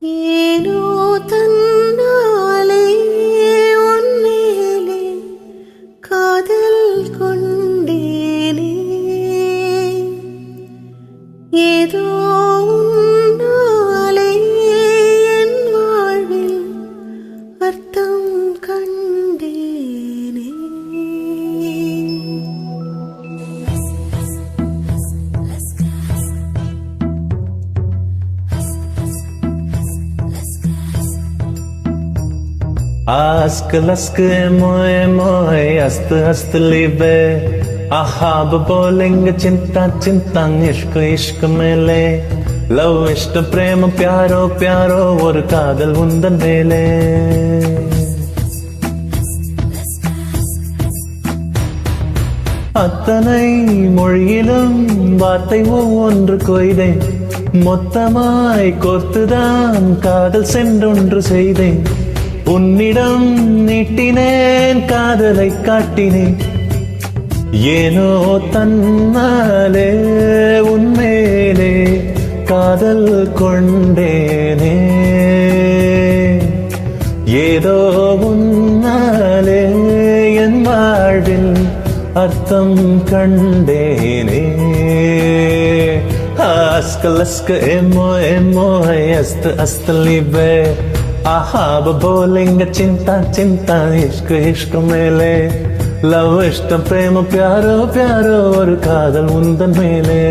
ஏனோ தன்னாலே உன்மேலே காதல் கொண்டேனே ஏதோ உன்னாலே என் வாழ்வில் அர்த்தம் கண்டேனே. Ask lask moy moy ast ast libe ahab bolenga chinta chinta ishq ishq mele love ishq prema pyaro pyaro or kaadal undan mele அத்தனை மொழியிலும் வார்த்தை ஒவ்வொன்று கொய்தேன் மொத்தமாய் கோர்த்துதான் காதல் சென்றொன்று செய்தேன் உன்னிடம் நீட்டினேன் காதலை காட்டினேன் ஏனோ தன்னாலே உன்மேலே காதல் கொண்டேனே ஏதோ உன்னாலே என் வாழ்வில் அர்த்தம் கண்டேனே. Ask lask emo emo ast ast libe ahab bolenga chinta chinta ishq ishq mele love ishq prema pyaro pyaro or kaadal undan mele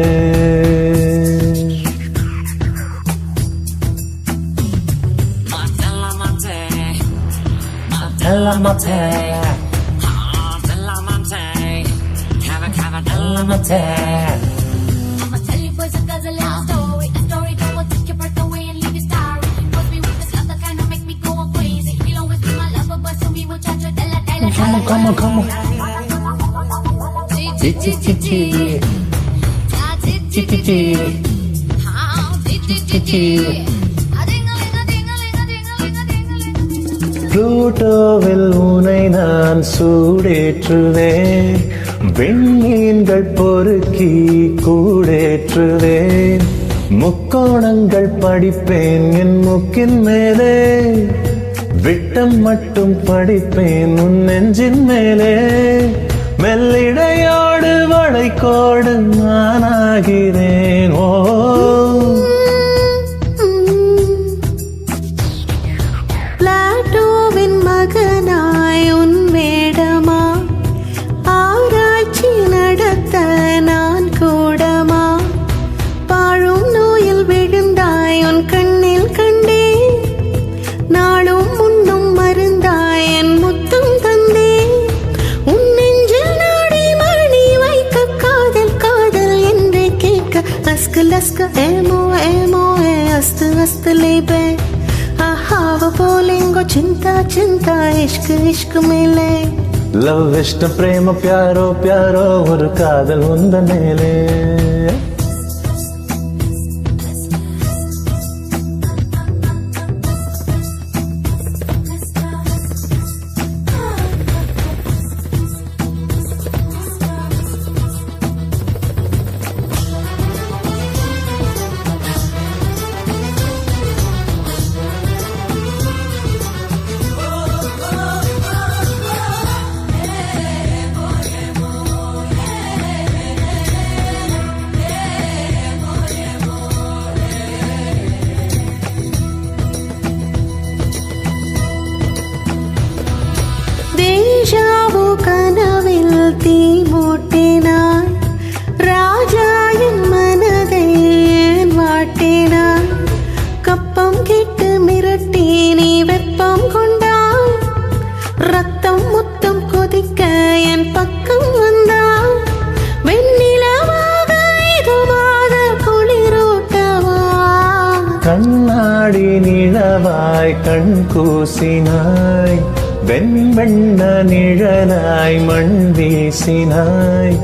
I'ma tell you boys a guzzle a story that will take your breath away and leave you starry. Must be with this love that kinda make me go crazy. You'll always be my lover, but to me muchacho de la de la. come on Chi chi chi chi chi chi chi chi. ப்ளூட்டோவில் உனை நான் சூடேற்றுவேன் விண்மீன்கள் பொறுக்கி கூடேற்றுவேன் முக்கோணங்கள் படிப்பேன் என் முக்கின் மேலே விட்டம் மட்டும் படிப்பேன் உன் நெஞ்சின் மேலே மெல்லிடையோடு வளைக்கோடு நானாகிறேன் ஓ பிளாட்டோவின் மகனாய் உன் மேடமா ஆராய்ச்சி நடத்த நான் கூடமா பாழும் நோயில் விழுந்தாய் உன் கண்ணில் கண்டேன் நாளும் முன்னும் மருந்தாய் என் முத்தம் தந்தேன் உன் நெஞ்சில் நாடி மணி வைக்க காதல் காதல் என்றே கேட்க அஸ்கு லஸ்கு ஏமோ ஏமோ அஸ்து அஸ்து லேபே ahab bolengo chinta chinta ishq ishq mele love ishq prema pyaro pyaro or kaadal undan mele deja vu கனவில் தீ மூட்டினாய் ராஜா என் மனதை ஏன் வாட்டினாய் கப்பம் கேட்டு மிரட்டி நீ வெப்பம் கொண்டாய் ரத்தம் முத்தம் கொதிக்க என் பக்கம் வந்தாய் வெண்ணிலவாக இதுவாக குளிரூட்டவா கண்ணாடி நிலவாய் கண் கூசினாய் வெண்வண்ண நிழலாய் மண் வீசினாய்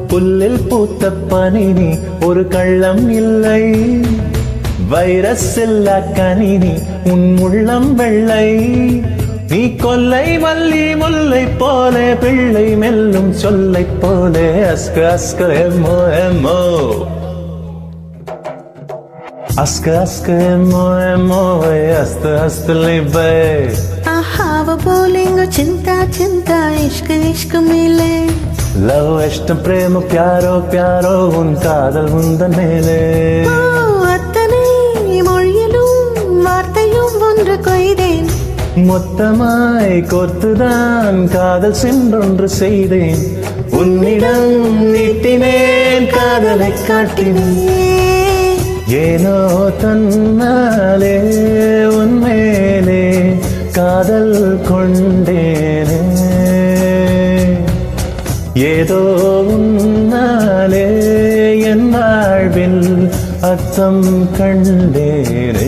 புல்லில் பூத்த பனினி ஒரு கள்ளம் இல்லை வைரஸ் இல்லா கனினி உன் உள்ளம் வெள்ளை நீ கொல்லை மல்லி முல்லை போலே பிள்ளை மெல்லும் சொல்லை போலே அஸ்க அஸ்க எம்மோ எம்மோ அஸ்க அஸ்க மோய மோய அஸ்த அஸ்தலிபே आहाव बोलेंगे चिंता चिंता इश्क इश्क मिले லவ் இஷ்டம் பிரேம பியாரோ பியாரோ உன் காதல் உந்தன் மேலே ஓ, அத்தனை மொழியிலும் வார்த்தையும் ஒன்று கொய்தேன் மொத்தமாய் கோர்த்துதான் காதல் சென்றொன்று செய்தேன் உன்னிடம் நீட்டினேன் காதலை காட்டினேன் ஏனோ தன்னாலே உன்மேலே காதல் கொண்டேனே ஏதோ உன்னாலே என் வாழ்வில் அர்த்தம் கண்டேனே